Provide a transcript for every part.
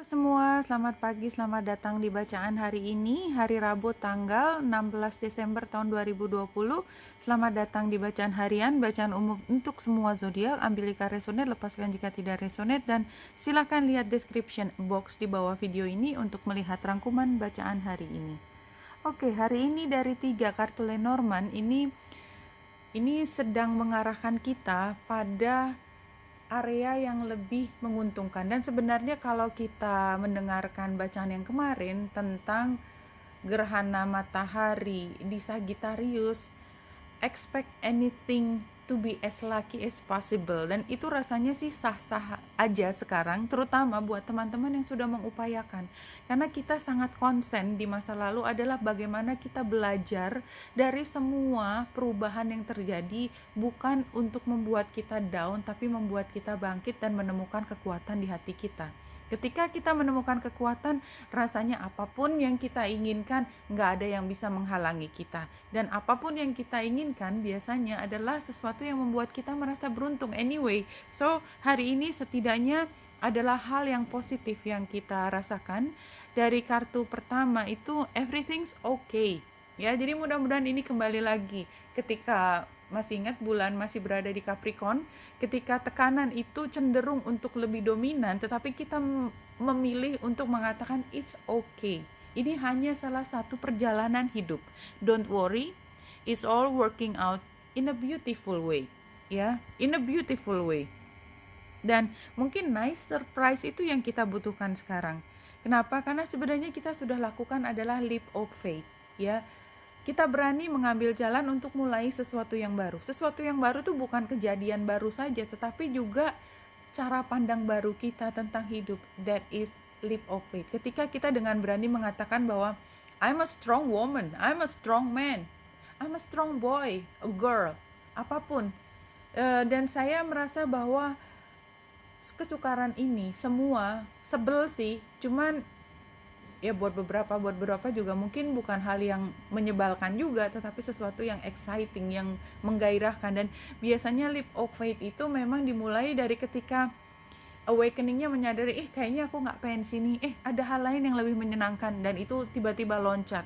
Halo semua, selamat pagi, selamat datang di bacaan hari ini, hari Rabu tanggal 16 Desember tahun 2020. Selamat datang di bacaan harian, bacaan umum untuk semua zodiak. Ambil jika resonate, lepaskan jika tidak resonate, dan silakan lihat description box di bawah video ini untuk melihat rangkuman bacaan hari ini. Oke, hari ini dari 3 kartu Lenormand ini sedang mengarahkan kita pada area yang lebih menguntungkan. Dan sebenarnya kalau kita mendengarkan bacaan yang kemarin tentang gerhana matahari di Sagittarius, expect anything to be as lucky as possible, dan itu rasanya sih sah-sah aja sekarang, terutama buat teman-teman yang sudah mengupayakan, karena kita sangat konsen di masa lalu adalah bagaimana kita belajar dari semua perubahan yang terjadi, bukan untuk membuat kita down, tapi membuat kita bangkit dan menemukan kekuatan di hati kita. Ketika kita menemukan kekuatan, rasanya apapun yang kita inginkan, nggak ada yang bisa menghalangi kita. Dan apapun yang kita inginkan biasanya adalah sesuatu yang membuat kita merasa beruntung anyway. So, hari ini setidaknya adalah hal yang positif yang kita rasakan. Dari kartu pertama itu, everything's okay. Ya, jadi mudah-mudahan ini kembali lagi ketika masih ingat bulan masih berada di Capricorn, ketika tekanan itu cenderung untuk lebih dominan, tetapi kita memilih untuk mengatakan it's okay. Ini hanya salah satu perjalanan hidup. Don't worry, it's all working out in a beautiful way. Ya, in a beautiful way. Dan mungkin nice surprise itu yang kita butuhkan sekarang. Kenapa? Karena sebenarnya kita sudah lakukan adalah leap of faith, ya. Kita berani mengambil jalan untuk mulai sesuatu yang baru. Sesuatu yang baru itu bukan kejadian baru saja, tetapi juga cara pandang baru kita tentang hidup. That is leap of faith. Ketika kita dengan berani mengatakan bahwa I'm a strong woman, I'm a strong man, I'm a strong boy, a girl, apapun. Dan saya merasa bahwa kesukaran ini semua sebel sih, cuman ya buat beberapa juga mungkin bukan hal yang menyebalkan juga, tetapi sesuatu yang exciting, yang menggairahkan. Dan biasanya leap of faith itu memang dimulai dari ketika awakeningnya menyadari, kayaknya aku nggak pengen sini, ada hal lain yang lebih menyenangkan, dan itu tiba-tiba loncat,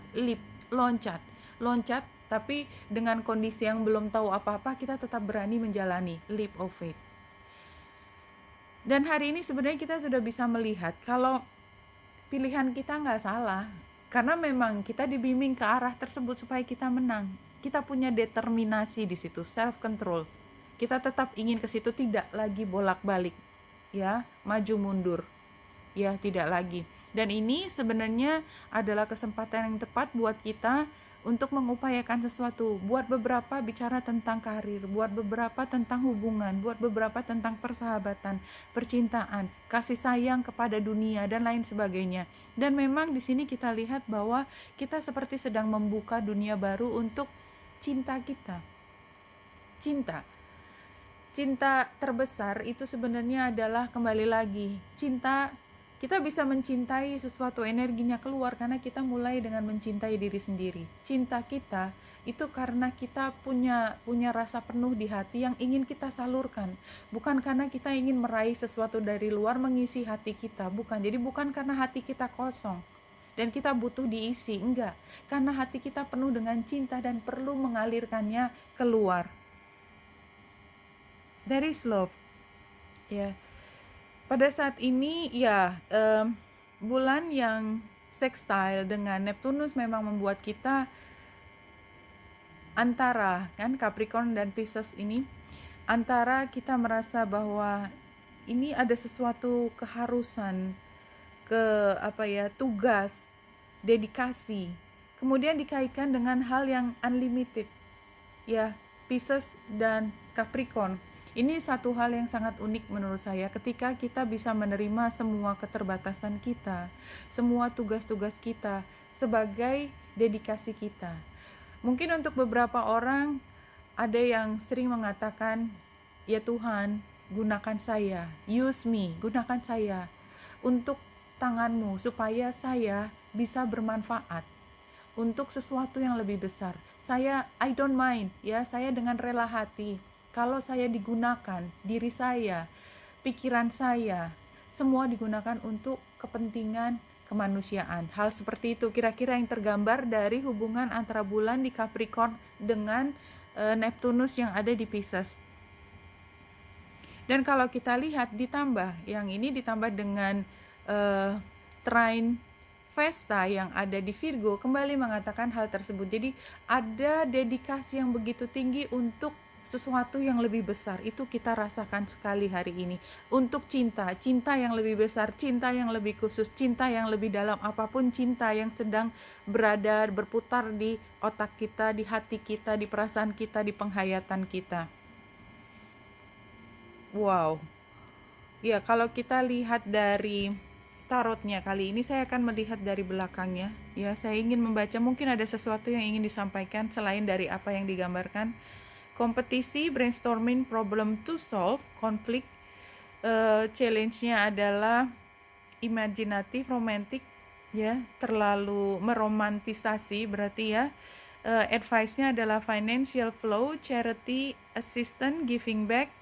loncat, tapi dengan kondisi yang belum tahu apa-apa, kita tetap berani menjalani leap of faith. Dan hari ini sebenarnya kita sudah bisa melihat kalau pilihan kita nggak salah, karena memang kita dibimbing ke arah tersebut supaya kita menang. Kita punya determinasi di situ, self control. Kita tetap ingin ke situ, tidak lagi bolak-balik, ya, maju mundur, ya, tidak lagi. Dan ini sebenarnya adalah kesempatan yang tepat buat kita untuk mengupayakan sesuatu. Buat beberapa bicara tentang karir, buat beberapa tentang hubungan, buat beberapa tentang persahabatan, percintaan, kasih sayang kepada dunia, dan lain sebagainya. Dan memang di sini kita lihat bahwa kita seperti sedang membuka dunia baru untuk cinta kita. Cinta terbesar itu sebenarnya adalah, kembali lagi, cinta. Kita bisa mencintai sesuatu, energinya keluar karena kita mulai dengan mencintai diri sendiri. Cinta kita itu karena kita punya rasa penuh di hati yang ingin kita salurkan. Bukan karena kita ingin meraih sesuatu dari luar mengisi hati kita, bukan. Jadi bukan karena hati kita kosong dan kita butuh diisi, enggak. Karena hati kita penuh dengan cinta dan perlu mengalirkannya keluar. That is love. Ya. Pada saat ini ya, bulan yang sextile dengan Neptunus memang membuat kita antara, kan, Capricorn dan Pisces ini, antara kita merasa bahwa ini ada sesuatu keharusan, tugas, dedikasi, kemudian dikaitkan dengan hal yang unlimited, ya, Pisces dan Capricorn. Ini satu hal yang sangat unik menurut saya, ketika kita bisa menerima semua keterbatasan kita, semua tugas-tugas kita sebagai dedikasi kita. Mungkin untuk beberapa orang ada yang sering mengatakan, ya Tuhan, gunakan saya, use me, gunakan saya untuk tanganmu supaya saya bisa bermanfaat untuk sesuatu yang lebih besar. I don't mind, ya, saya dengan rela hati kalau saya digunakan, diri saya, pikiran saya, semua digunakan untuk kepentingan kemanusiaan. Hal seperti itu kira-kira yang tergambar dari hubungan antara bulan di Capricorn dengan Neptunus yang ada di Pisces. Dan kalau kita lihat ditambah, yang ini ditambah dengan trine Vesta yang ada di Virgo, kembali mengatakan hal tersebut. Jadi ada dedikasi yang begitu tinggi untuk sesuatu yang lebih besar. Itu kita rasakan sekali hari ini. Untuk cinta yang lebih besar, cinta yang lebih khusus, cinta yang lebih dalam, apapun cinta yang sedang berputar di otak kita, di hati kita, di perasaan kita, di penghayatan kita. Wow. Ya, kalau kita lihat dari tarotnya kali ini, saya akan melihat dari belakangnya. Ya, saya ingin membaca, mungkin ada sesuatu yang ingin disampaikan selain dari apa yang digambarkan. Kompetisi, brainstorming, problem to solve, konflik, challenge-nya adalah imajinatif, romantik, ya, terlalu meromantisasi berarti ya. Advice-nya adalah financial flow, charity, assistance, giving back,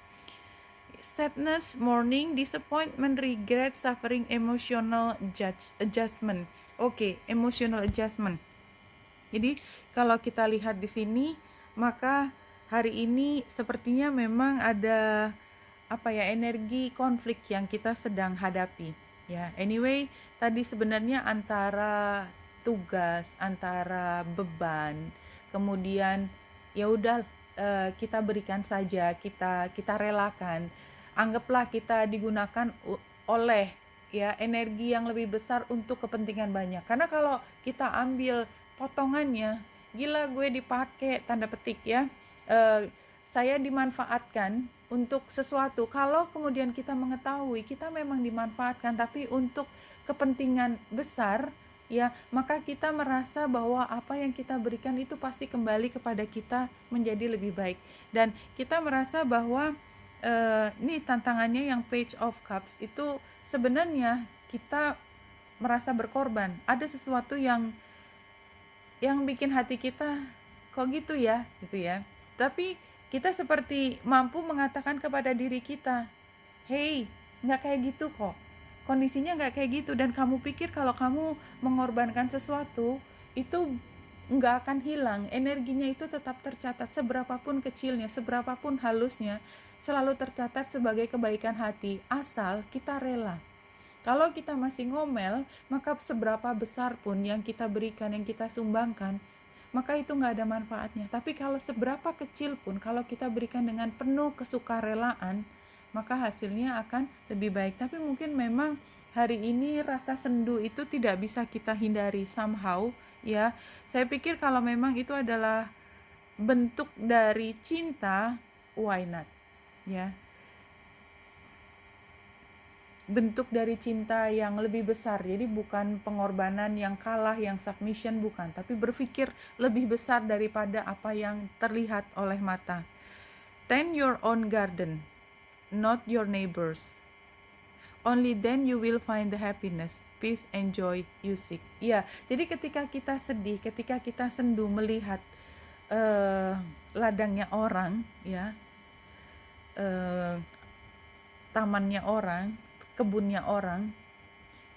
sadness, mourning, disappointment, regret, suffering, emotional adjustment. Oke, emotional adjustment. Jadi kalau kita lihat di sini, maka hari ini sepertinya memang ada energi konflik yang kita sedang hadapi. Ya, anyway, tadi sebenarnya antara tugas, antara beban, kemudian ya udah kita berikan saja, kita relakan. Anggaplah kita digunakan oleh ya energi yang lebih besar untuk kepentingan banyak. Karena kalau kita ambil potongannya, gila gue dipakai tanda petik ya, saya dimanfaatkan untuk sesuatu. Kalau kemudian kita mengetahui kita memang dimanfaatkan tapi untuk kepentingan besar, ya, maka kita merasa bahwa apa yang kita berikan itu pasti kembali kepada kita menjadi lebih baik. Dan kita merasa bahwa ini tantangannya yang Page of Cups itu sebenarnya kita merasa berkorban. Ada sesuatu yang bikin hati kita kok gitu ya, Tapi kita seperti mampu mengatakan kepada diri kita, hey, nggak kayak gitu kok. Kondisinya nggak kayak gitu, dan kamu pikir kalau kamu mengorbankan sesuatu itu nggak akan hilang, energinya itu tetap tercatat, seberapapun kecilnya, seberapapun halusnya, selalu tercatat sebagai kebaikan hati, asal kita rela. Kalau kita masih ngomel, maka seberapa besar pun yang kita berikan, yang kita sumbangkan, maka itu nggak ada manfaatnya. Tapi kalau seberapa kecil pun, kalau kita berikan dengan penuh kesukarelaan, maka hasilnya akan lebih baik. Tapi mungkin memang hari ini rasa sendu itu tidak bisa kita hindari somehow, ya. Saya pikir kalau memang itu adalah bentuk dari cinta, why not, ya. Bentuk dari cinta yang lebih besar. Jadi bukan pengorbanan yang kalah, yang submission, bukan, tapi berpikir lebih besar daripada apa yang terlihat oleh mata. Tend your own garden, not your neighbors. Only then you will find the happiness, peace, and joy you seek. Ya, jadi ketika kita sedih, ketika kita sendu melihat ladangnya orang, ya, tamannya orang, kebunnya orang,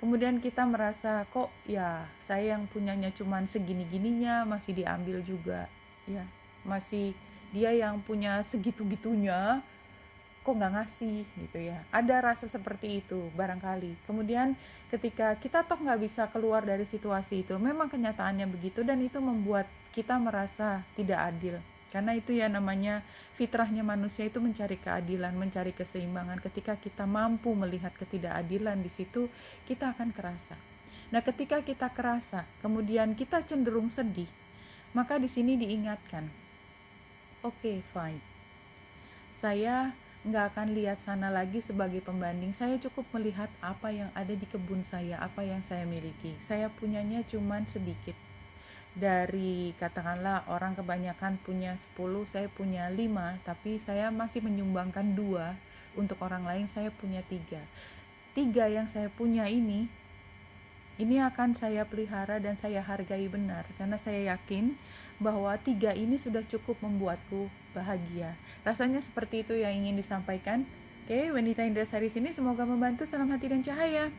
kemudian kita merasa kok ya saya yang punyanya cuman segini-gininya masih diambil juga, ya, masih dia yang punya segitu-gitunya kok nggak ngasih gitu ya. Ada rasa seperti itu barangkali. Kemudian ketika kita toh nggak bisa keluar dari situasi itu, memang kenyataannya begitu, dan itu membuat kita merasa tidak adil. Karena itu ya namanya fitrahnya manusia itu mencari keadilan, mencari keseimbangan. Ketika kita mampu melihat ketidakadilan di situ, kita akan kerasa. Nah, ketika kita kerasa, kemudian kita cenderung sedih, maka di sini diingatkan, oke, fine. Saya nggak akan lihat sana lagi sebagai pembanding. Saya cukup melihat apa yang ada di kebun saya, apa yang saya miliki. Saya punyanya cuman sedikit. Dari katakanlah orang kebanyakan punya 10, saya punya 5, tapi saya masih menyumbangkan 2 untuk orang lain. Saya punya 3 yang saya punya ini akan saya pelihara dan saya hargai benar, karena saya yakin bahwa 3 ini sudah cukup membuatku bahagia. Rasanya seperti itu yang ingin disampaikan Oke, Wanita Indrasari sini semoga membantu, salam hati dan cahaya.